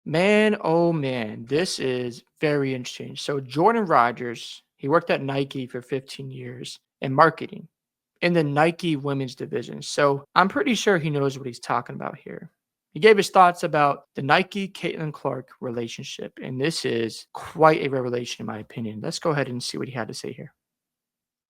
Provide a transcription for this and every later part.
Man, oh man, this is very interesting. So Jordan Rodgers, he worked at Nike for 15 years in marketing in the Nike women's division. So I'm pretty sure he knows what he's talking about here. He gave his thoughts about the Nike Caitlin Clark relationship, and this is quite a revelation in my opinion. Let's go ahead and see what he had to say here.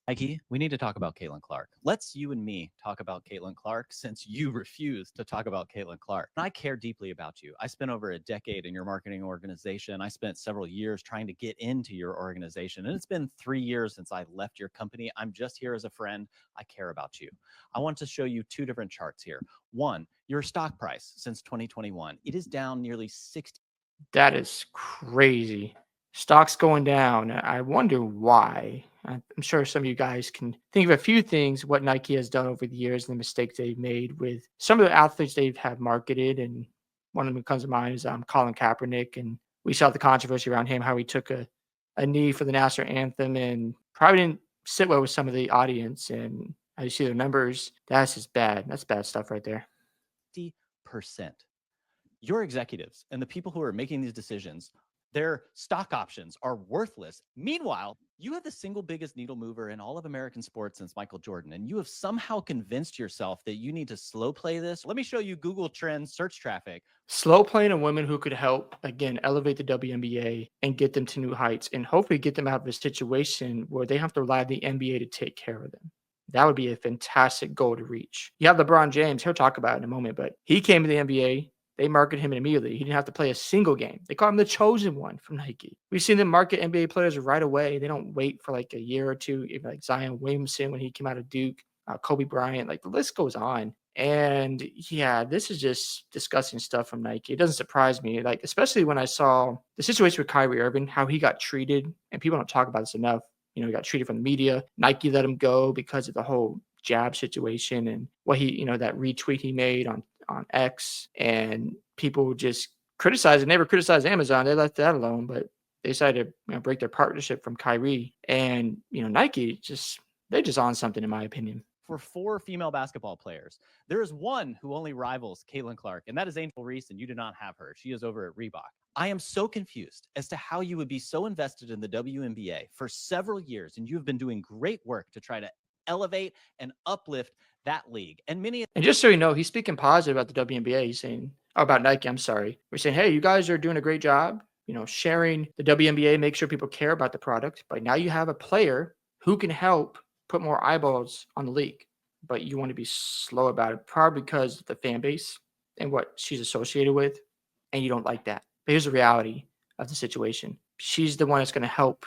Mikey, we need to talk about Caitlin Clark. Let's you and me talk about Caitlin Clark since you refuse to talk about Caitlin Clark. I care deeply about you. I spent over a decade in your marketing organization. I spent several years trying to get into your organization, and it's been 3 years since I left your company. I'm just here as a friend. I care about you. I want to show you two different charts here. One, your stock price since 2021. It is down nearly 60. That is crazy. Stocks going down. I wonder why. I'm sure some of you guys can think of a few things what Nike has done over the years and the mistakes they've made with some of the athletes they've have marketed. And one of them that comes to mind is Colin Kaepernick. And we saw the controversy around him, how he took a knee for the national anthem and probably didn't sit well with some of the audience. And as you see the numbers, that's just bad. That's bad stuff right there. 60%. Your executives and the people who are making these decisions, their stock options are worthless. Meanwhile, you have the single biggest needle mover in all of American sports since Michael Jordan, and you have somehow convinced yourself that you need to slow play this. Let me show you Google Trends search traffic. Slow playing a women who could help, again, elevate the WNBA and get them to new heights and hopefully get them out of a situation where they have to rely on the NBA to take care of them. That would be a fantastic goal to reach. You have LeBron James, he'll talk about it in a moment, but he came to the NBA. They marketed him immediately. He didn't have to play a single game. They call him the chosen one from Nike. We've seen them market NBA players right away. They don't wait for like a year or two, even like Zion Williamson when he came out of Duke, Kobe Bryant, like the list goes on. And yeah, this is just disgusting stuff from Nike. It doesn't surprise me, like especially when I saw the situation with Kyrie Irving, how he got treated, and people don't talk about this enough. He got treated from the media. Nike let him go because of the whole jab situation and what that retweet he made on X, and people just criticized it. Never criticized Amazon. They left that alone, but they decided to break their partnership from Kyrie, and Nike they're just on something in my opinion. For 4 female basketball players, there is one who only rivals Caitlin Clark, and that is Angel Reese, and you do not have her. She is over at Reebok. I am so confused as to how you would be so invested in the WNBA for several years, and you have been doing great work to try to elevate and uplift that league. And just so you know, he's speaking positive about the WNBA. He's saying, about Nike, I'm sorry. We're saying, hey, you guys are doing a great job, sharing the WNBA, make sure people care about the product. But now you have a player who can help put more eyeballs on the league. But you want to be slow about it, probably because of the fan base and what she's associated with. And you don't like that. But here's the reality of the situation. She's the one that's going to help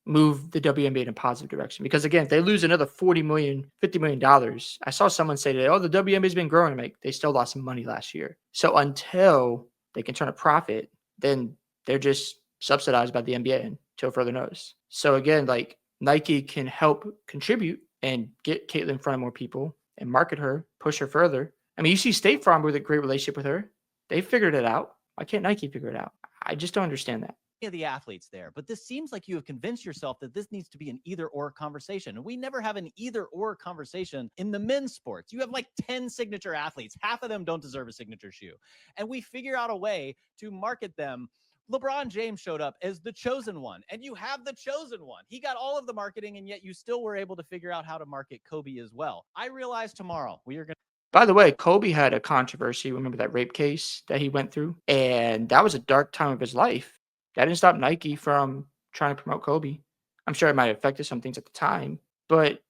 move the WNBA in a positive direction. Because again, if they lose another $40 million, $50 million, I saw someone say today, oh, the WNBA's been growing. Like, they still lost some money last year. So until they can turn a profit, then they're just subsidized by the NBA until further notice. So again, like Nike can help contribute and get Caitlin in front of more people and market her, push her further. I mean, you see State Farm with a great relationship with her. They figured it out. Why can't Nike figure it out? I just don't understand that. Of the athletes there, but this seems like you have convinced yourself that this needs to be an either or conversation. And we never have an either or conversation in the men's sports. You have like 10 signature athletes. Half of them don't deserve a signature shoe. And we figure out a way to market them. LeBron James showed up as the chosen one, and you have the chosen one. He got all of the marketing, and yet you still were able to figure out how to market Kobe as well. I realize tomorrow we are going to. By the way, Kobe had a controversy. Remember that rape case that he went through? And that was a dark time of his life. That didn't stop Nike from trying to promote Kobe. I'm sure it might have affected some things at the time. But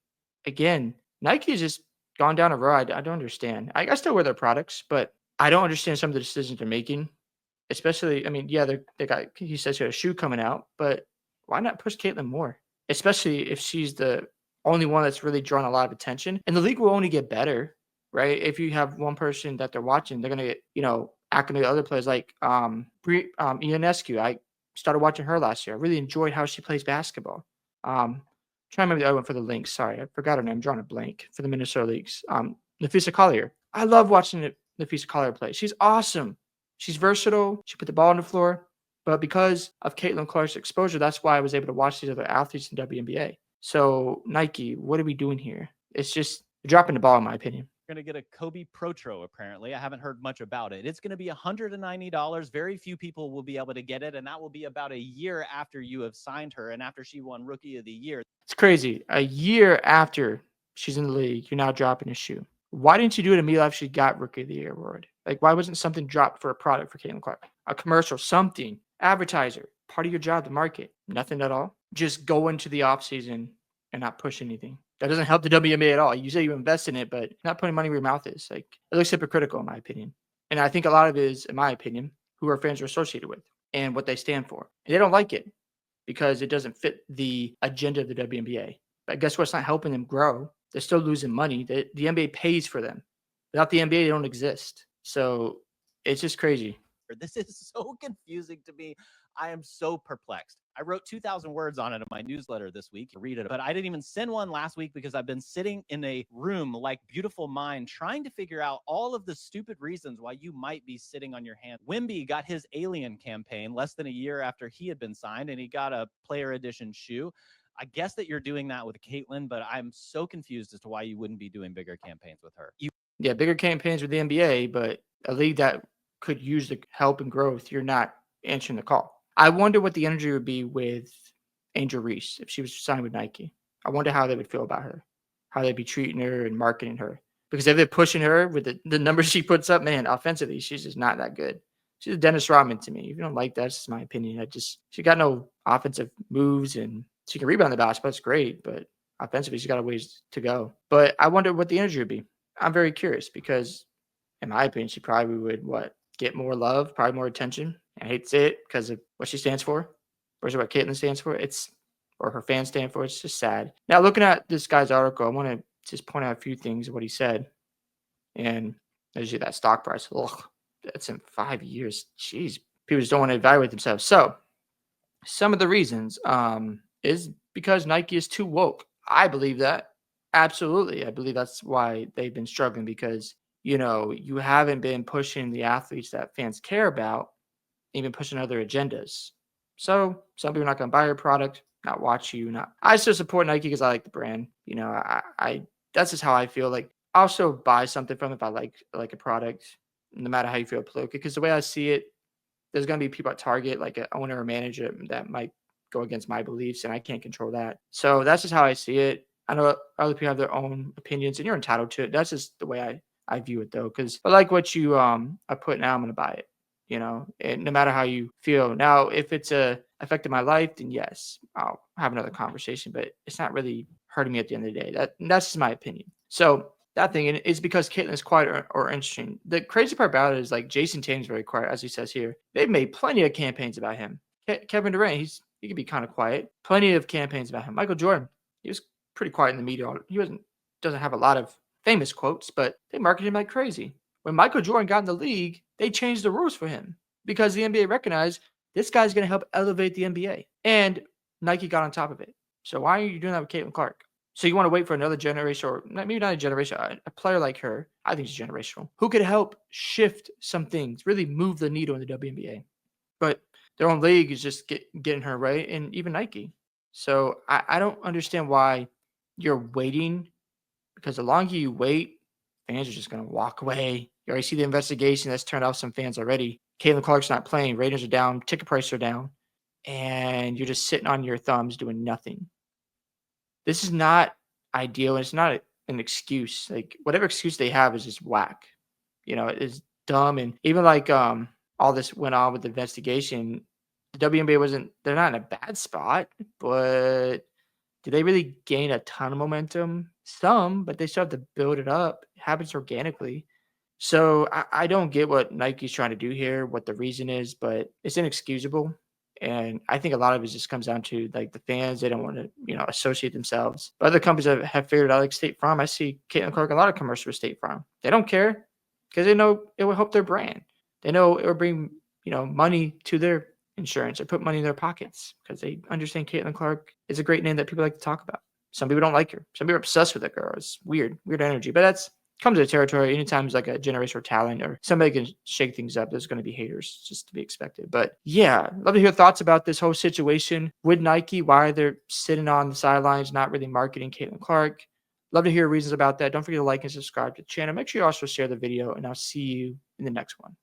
again, Nike has just gone down a road I don't understand. I still wear their products, but I don't understand some of the decisions they're making. Especially, I mean, yeah, he says he has a shoe coming out, but why not push Caitlin more? Especially if she's the only one that's really drawn a lot of attention. And the league will only get better, right? If you have one person that they're watching, they're gonna get, acclimate other players like Ionescu. I started watching her last year. I really enjoyed how she plays basketball. Trying to remember the other one for the Lynx. Sorry, I forgot her name. I'm drawing a blank for the Minnesota Lynx. Napheesa Collier. I love watching Napheesa Collier play. She's awesome. She's versatile. She put the ball on the floor. But because of Caitlin Clark's exposure, that's why I was able to watch these other athletes in WNBA. So Nike, what are we doing here? It's just dropping the ball, in my opinion. going to get a Kobe Protro, apparently. I haven't heard much about it. It's going to be $190. Very few people will be able to get it, and that will be about a year after you have signed her and after she won Rookie of the Year. It's crazy. A year after she's in the league, you're now dropping a shoe. Why didn't you do it immediately after she got Rookie of the Year award? Like, why wasn't something dropped for a product for Caitlin Clark? A commercial, something, advertiser, part of your job to market. Nothing at all. Just go into the offseason and not push anything. That doesn't help the WNBA at all. You say you invest in it, but not putting money where your mouth is. Like, it looks hypocritical in my opinion. And I think a lot of it is, in my opinion, who our fans are associated with and what they stand for. And they don't like it because it doesn't fit the agenda of the WNBA. But guess what? It's not helping them grow. They're still losing money. The NBA pays for them. Without the NBA, they don't exist. So it's just crazy. This is so confusing to me. I am so perplexed. I wrote 2,000 words on it in my newsletter this week to read it, but I didn't even send one last week because I've been sitting in a room like Beautiful Mind trying to figure out all of the stupid reasons why you might be sitting on your hand. Wemby got his Alien campaign less than a year after he had been signed, and he got a player edition shoe. I guess that you're doing that with Caitlin, but I'm so confused as to why you wouldn't be doing bigger campaigns with her. Yeah, bigger campaigns with the NBA, but a league that could use the help and growth, you're not answering the call. I wonder what the energy would be with Angel Reese if she was signed with Nike. I wonder how they would feel about her, how they'd be treating her and marketing her. Because if they're pushing her with the numbers she puts up, man, offensively, she's just not that good. She's a Dennis Rodman to me. If you don't like that, that's just my opinion. She got no offensive moves, and she can rebound the basketball. That's great, but offensively, she's got a ways to go. But I wonder what the energy would be. I'm very curious because, in my opinion, she probably would get more love, probably more attention. I hate to say it because of what she stands for versus what Caitlin stands for. Or her fans stand for. It's just sad. Now, looking at this guy's article, I want to just point out a few things of what he said. And as you that stock price, that's in 5 years. Jeez, people just don't want to evaluate themselves. So, some of the reasons is because Nike is too woke. I believe that. Absolutely. I believe that's why they've been struggling because, you haven't been pushing the athletes that fans care about, even pushing other agendas. So some people are not going to buy your product, not watch you. I still support Nike because I like the brand. I that's just how I feel. Like I also buy something from if I like a product, no matter how you feel politically. Because the way I see it, there's going to be people at Target, like an owner or manager, that might go against my beliefs, and I can't control that. So that's just how I see it. I know other people have their own opinions, and you're entitled to it. That's just the way I view it, though. Because I like what you are putting out, I'm going to buy it. And no matter how you feel. Now, if it's affected my life, then yes, I'll have another conversation, but it's not really hurting me at the end of the day. That's just my opinion. So that thing is because Caitlin is quiet or interesting. The crazy part about it is like Jason Tatum's very quiet, as he says here. They've made plenty of campaigns about him. Kevin Durant, he can be kind of quiet. Plenty of campaigns about him. Michael Jordan, he was pretty quiet in the media. He doesn't have a lot of famous quotes, but they marketed him like crazy. When Michael Jordan got in the league, they changed the rules for him because the NBA recognized this guy's going to help elevate the NBA. And Nike got on top of it. So why are you doing that with Caitlin Clark? So you want to wait for another generation, or maybe not a generation, a player like her, I think she's generational, who could help shift some things, really move the needle in the WNBA. But their own league is just getting her right, and even Nike. So I don't understand why you're waiting, because the longer you wait, fans are just going to walk away. You already see the investigation that's turned off some fans already. Caitlin Clark's not playing. Ratings are down. Ticket prices are down. And you're just sitting on your thumbs doing nothing. This is not ideal. And it's not an excuse. Like, whatever excuse they have is just whack. It's dumb. And even like all this went on with the investigation, the WNBA they're not in a bad spot, but did they really gain a ton of momentum? Some, but they still have to build it up. It happens organically. So I don't get what Nike's trying to do here, what the reason is, but it's inexcusable. And I think a lot of it just comes down to like the fans. They don't want to, associate themselves. But other companies have figured out, like State Farm. I see Caitlin Clark in a lot of commercials with State Farm. They don't care because they know it will help their brand. They know it will bring, money to their insurance or put money in their pockets because they understand Caitlin Clark is a great name that people like to talk about. Some people don't like her. Some people are obsessed with that girl. It's weird energy. But that's comes to the territory. Anytime it's like a generational talent or somebody can shake things up, there's going to be haters, just to be expected. But yeah, love to hear thoughts about this whole situation with Nike, why they're sitting on the sidelines, not really marketing Caitlin Clark. Love to hear reasons about that. Don't forget to like and subscribe to the channel. Make sure you also share the video, and I'll see you in the next one.